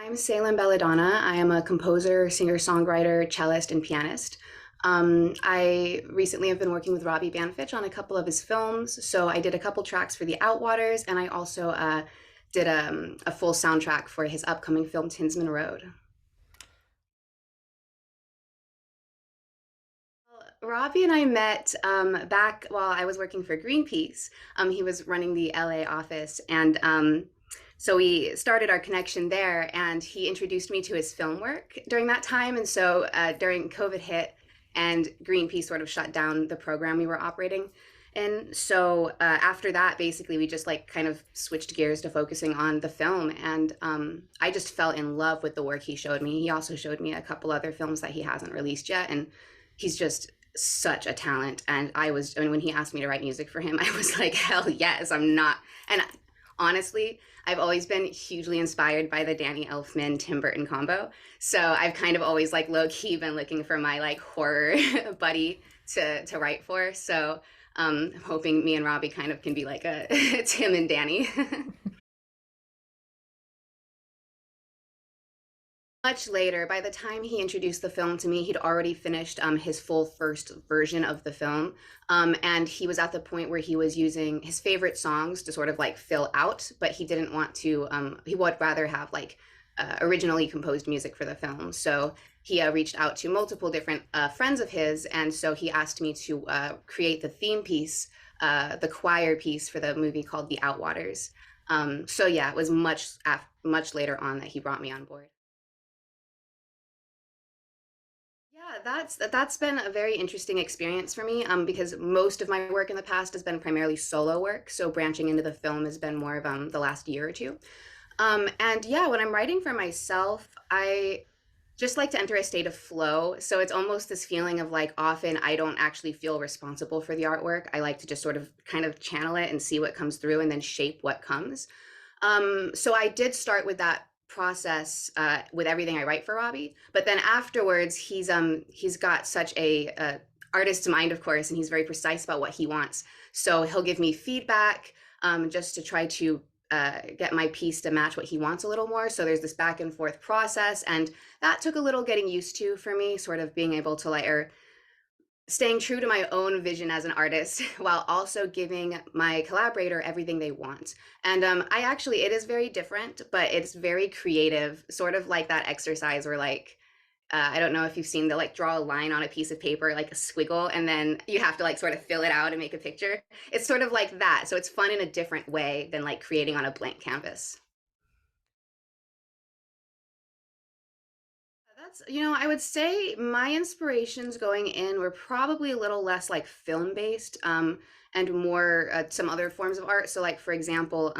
I'm Salem Belladonna. I am a composer, singer-songwriter, cellist, and pianist. I recently have been working with Robbie Banfitch on a couple of his films. So I did a couple tracks for the Outwaters, and I also did a full soundtrack for his upcoming film, Tinsman Road. Robbie and I met back while I was working for Greenpeace. He was running the LA office, and so we started our connection there. And he introduced me to his film work during that time. And so during COVID hit, and Greenpeace sort of shut down the program we were operating. And so after that, basically, we just like kind of switched gears to focusing on the film. And I just fell in love with the work he showed me. He also showed me a couple other films that he hasn't released yet. And he's just such a talent. And I mean, when he asked me to write music for him, I was like, hell yes, I'm not. And honestly, I've always been hugely inspired by the Danny Elfman Tim Burton combo. So I've kind of always like low key been looking for my like horror buddy to write for. So I'm hoping me and Robbie kind of can be like a Tim and Danny. Much later, by the time he introduced the film to me, he'd already finished his full first version of the film. And he was at the point where he was using his favorite songs to sort of like fill out, but he didn't want to, he would rather have like originally composed music for the film. So he reached out to multiple different friends of his. And so he asked me to create the theme piece, the choir piece for the movie called The Outwaters. So yeah, it was much later on that he brought me on board. Yeah, that's been a very interesting experience for me, because most of my work in the past has been primarily solo work. So branching into the film has been more of the last year or two. And yeah, when I'm writing for myself, I just like to enter a state of flow. So it's almost this feeling of like often I don't actually feel responsible for the artwork. I like to just sort of kind of channel it and see what comes through and then shape what comes. So I did start with that process with everything I write for Robbie, but then afterwards he's got such a artist's mind, of course, and he's very precise about what he wants. So he'll give me feedback just to try to get my piece to match what he wants a little more. So there's this back and forth process, and that took a little getting used to for me, sort of being able to like, or staying true to my own vision as an artist while also giving my collaborator everything they want. And I actually, it is very different, but it's very creative, sort of like that exercise where like, I don't know if you've seen the like draw a line on a piece of paper, like a squiggle, and then you have to like sort of fill it out and make a picture. It's sort of like that. So it's fun in a different way than like creating on a blank canvas. That's, I would say my inspirations going in were probably a little less like film based, and more some other forms of art. So, like, for example,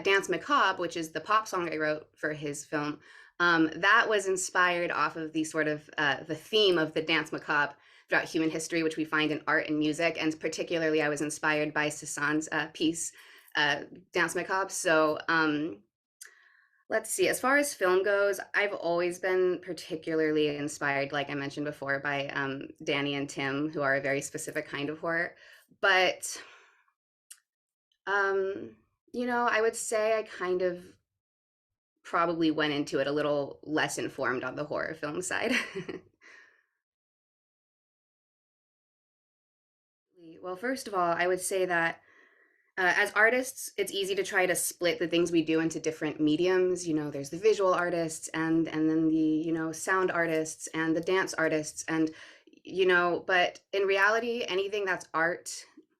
Dance Macabre, which is the pop song I wrote for his film, that was inspired off of the sort of the theme of the Dance Macabre throughout human history, which we find in art and music. And particularly, I was inspired by Cézanne's piece, Dance Macabre. So, let's see. As far as film goes, I've always been particularly inspired, like I mentioned before, by Danny and Tim, who are a very specific kind of horror. But um, I would say I kind of probably went into it a little less informed on the horror film side. Well, first of all, I would say that as artists, it's easy to try to split the things we do into different mediums. There's the visual artists, and then the sound artists and the dance artists, and but in reality, anything that's art,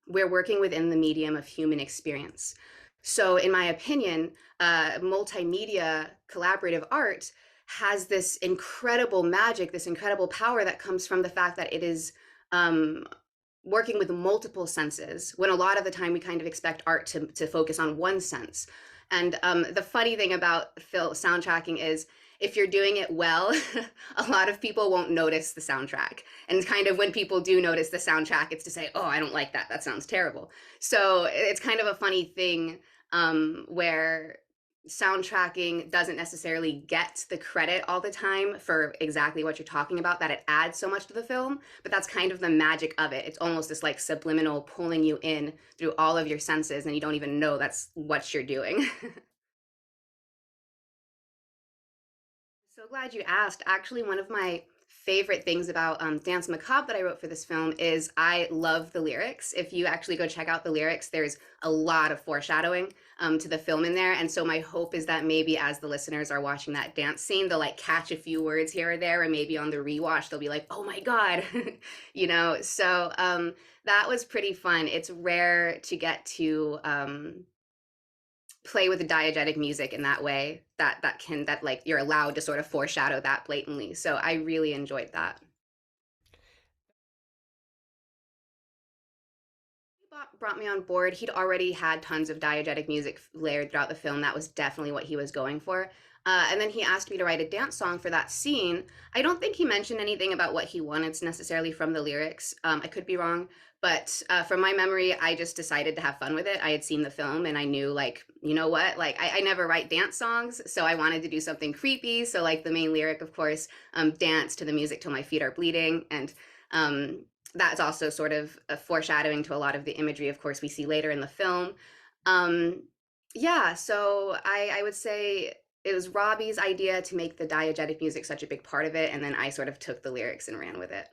we're working within the medium of human experience. So, in my opinion, multimedia collaborative art has this incredible magic, this incredible power that comes from the fact that it is um, working with multiple senses, when a lot of the time we kind of expect art to focus on one sense. And the funny thing about film soundtracking is if you're doing it well, a lot of people won't notice the soundtrack. And kind of when people do notice the soundtrack, it's to say, oh, I don't like that. That sounds terrible. So it's kind of a funny thing where soundtracking doesn't necessarily get the credit all the time for exactly what you're talking about, that it adds so much to the film, but that's kind of the magic of it. It's almost this like subliminal pulling you in through all of your senses, and you don't even know that's what you're doing. So glad you asked. Actually, one of my favorite things about Dance Macabre that I wrote for this film is I love the lyrics. If you actually go check out the lyrics, there's a lot of foreshadowing to the film in there. And so my hope is that maybe as the listeners are watching that dance scene, they'll like catch a few words here or there, and maybe on the rewatch, they'll be like, oh my God, So that was pretty fun. It's rare to get to play with the diegetic music in that way that like you're allowed to sort of foreshadow that blatantly. So I really enjoyed that. Brought me on board. He'd already had tons of diegetic music layered throughout the film. That was definitely what he was going for. And then he asked me to write a dance song for that scene. I don't think he mentioned anything about what he wanted necessarily from the lyrics. I could be wrong, but from my memory, I just decided to have fun with it. I had seen the film and I knew, like, you know what? Like, I never write dance songs, so I wanted to do something creepy. So, like, the main lyric, of course, dance to the music till my feet are bleeding. And that's also sort of a foreshadowing to a lot of the imagery, of course, we see later in the film. Um, yeah, so I would say it was Robbie's idea to make the diegetic music such a big part of it, and then I sort of took the lyrics and ran with it.